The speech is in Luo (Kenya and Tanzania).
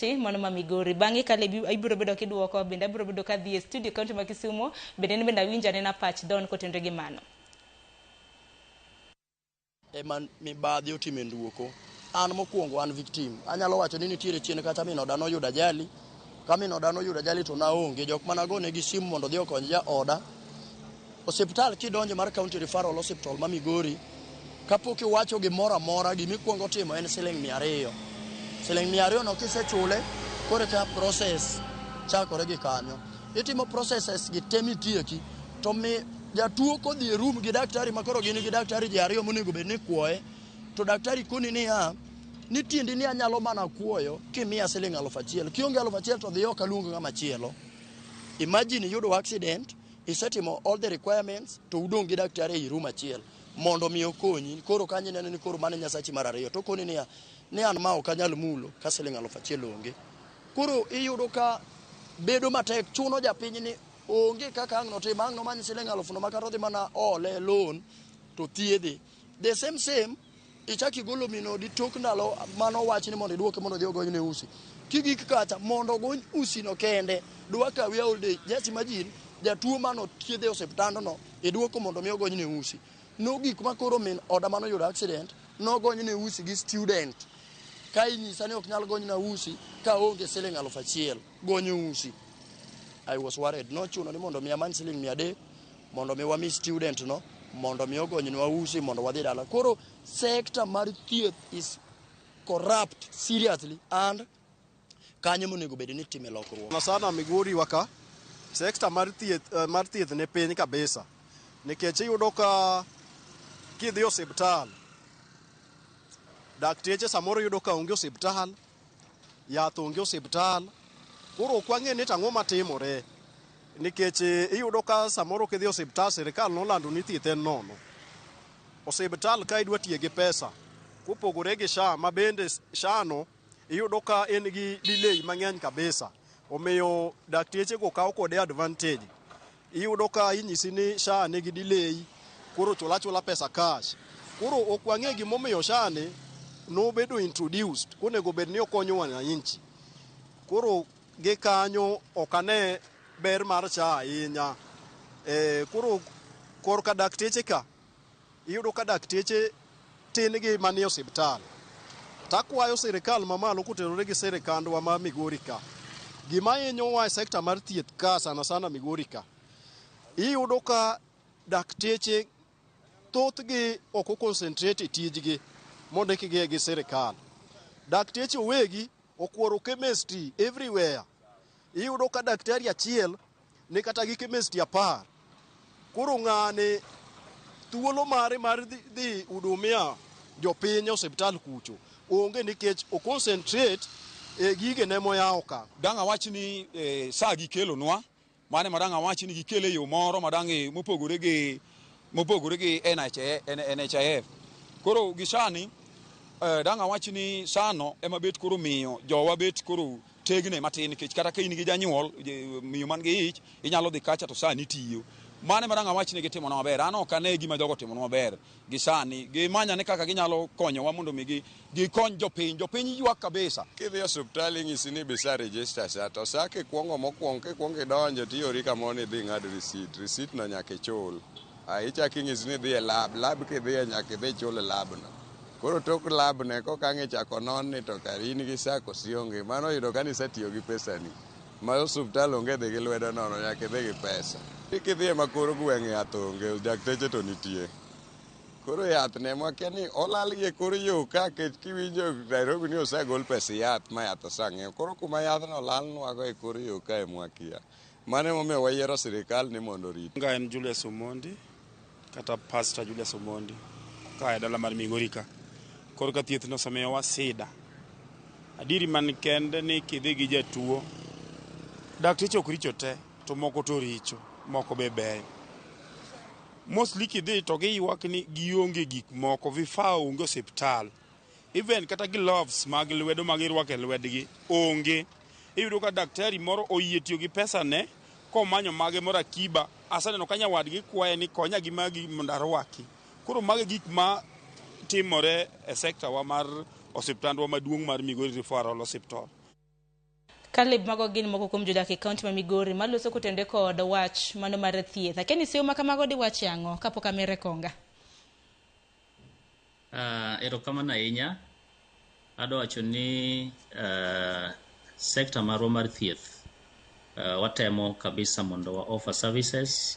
Mono ma Migori bangi kale ibiro bedo kiduoko bende ibiro bedo ka dhi e studio kaunti ma Kisumo bende bende winja ne na patch don kotenre gi mano man mi badhi otime nduoko an mokwongo an victim anyalo wacho ni nitiere chien kata min oda noyudo ajali ka min oda noyudo ajali to naonge jok managone gi simu mondo dhi okony ja oda osiptal kidonje mar county referral hospital ma Migori kapok iwacho gimoro amora gimikwongo timo en $200 $200 no kisechule kore ka process chakore gi kanyo itimo processes gi temi tieki to mi jatuo kodhi e room gi daktari makoro gini gi daktari ji ariyo monego bed ni kuoye to daktari koni ni tiendi ni anyalo mana kuoyo kimiya $1,000 kionge $1,000 to dhi oko aluongo ng'ama chielo. Imagine yudo accident isetimo all the requirements to udong gi daktari e room achiel mondo mi okonyi koro kanyi neno ni koro mane nyasachi mar ariyo to koni ni an ma ok anyal mulo ka $1,000 onge koro iyudo ka bedo matek chuno japiny ni onge kaka ang' no tim ang' no manyi $1,000 no makata dhi mana ole loan to thiedhi the same ichaki golo mino di tok ndalo mano wach ni mondo iduoke mondo dhi ogony ne usi kigik kacha mondo ogony usi no kende dwaka wi old age just imagine jatuo mano thiedhe osiptando no iduoko mondo mi ogony ne usi no gik makoro min oda mano yudo accident no gony ne usi gi student ka inyisa ni ok nyal gony na usi ka onge $1,000 gonyo usi. I was worried no chuno ni mondo mi amany $300 mondo mi wami student no mondo mi ogony nwa usi mondo wadhi dala koro sector mar thieth is corrupt seriously and kanyo monego bed ni time lokruok na sana Migori waka sector mar thieth ne piny kabisa nikech iyudo ka kidhi osiptal dakteche samoro yudo ka onge osiptal yath onge osiptal koro ok wang'e ni tang'o matimore nikech iyudo ka samoro kidhi osiptal sirikal nolando ni thieth en nono osiptal ka idwa tiye gi pesa kopogore gi SHA ma bende SHA no iyudo ka en gi delay mang'eny kabisa omiyo dakteche go kawo kode advantage iyudo ka inyisi ni SHA nigi delay koro chula pesa cash koro ok wang'e gimomiyo SHA ni nobedo introduced konego bed ni okonyo wananchi koro gi kanyo okane ber mar SHA ahinya koro korka dakteche ka iyudo ka dakteche tin gi manie osiptal takwayo sirikal mamalo kotenore gi sirikandwa ma Migori ka gima hinyowa e sekta mar thieth ka sana Migori ka iyudo ka dakteche thothgi ok concentrate tijgi mondikgi gi sirikal dakteche owegi okworo chemistry everywhere iyudo ka daktari achiel ni kata gi chemistry 10 koro ng'ane thuolo mare mar dhi hudumia jopiny osiptal kucho onge nikech o concentrate e gige ne moyawo ka danga wach ni saa gi kelonwa mane madanga wach ni gikele yo moro madangi mopogore gi NHIF koro gishani danga wach ni sano ema bet koro miyo jowa bet koro tegne matin nikech kata ka in gi janyuol miyo man gi ich inyalo dhi kacha to sani tiyo mane madanga wach ni gitimo na maber ano kane gima jogo timo na maber gi sani gi manya ne kaka ginyalo konyowa mondo mi gikony jopiny ywak kabisa kidhi osiptal ing'isi ni bisa register sa to sa kikwongo mokwongo idonjo tiyori kamoro idhi ng'ad receipt no nyaka ichul ichako ing'isi ni dhi e lab kidhiye nyaka idhi chul e lab no koro tok lab ne koka ang' ichako non ni to kar in gi sa kosi onge mano yudo ka nisetiyo gi pesani ma osiptal onge dhi gi lwedo nono nyaka idhi gi pesa kidhiye ma koro gweng' yath onge dakteche to nitie koro yath ne mwakia ni olal gi koro yo ka kiwinjo Nairobi ni osegol pes yath ma yath osang'iew koro kuma yathno lalnwago e koro yo ka mwakia mane momiyo wayiero sirikal ni mondo rit nga en Julius Omondi kata Pastor Julius Omondi ka e dala mar Migori ka koro ka thieth no samiyowa sida adiri man kende ni kidhi gi jatuo dakteche ok richo te to moko to richo moko be beyo mostly kidhi to giywak ni gionge gik moko vifaa onge osiptal even kata gloves mag lwedo mag irwako e lwedgi onge iyudo ka daktari moro oyie tiyo gi pesa ne komanyo mage moro akiba asaneno ka nyawadgi kwaye ni konya gi magi mondo arwaki koro mage gik ma timore e sekta wa mar osiptandwa maduong' mar Migori Referral Hospital Caleb mago gin moko kuom jodak e kaunti ma Migori maloso kotende kod wach mano mar thieth. Akeni siyo makamago di wach yango kapok amere konga. Erokamano ahinya. Adwa wacho ni sekta marwa mar thieth watemo kabisa mondo wa offer services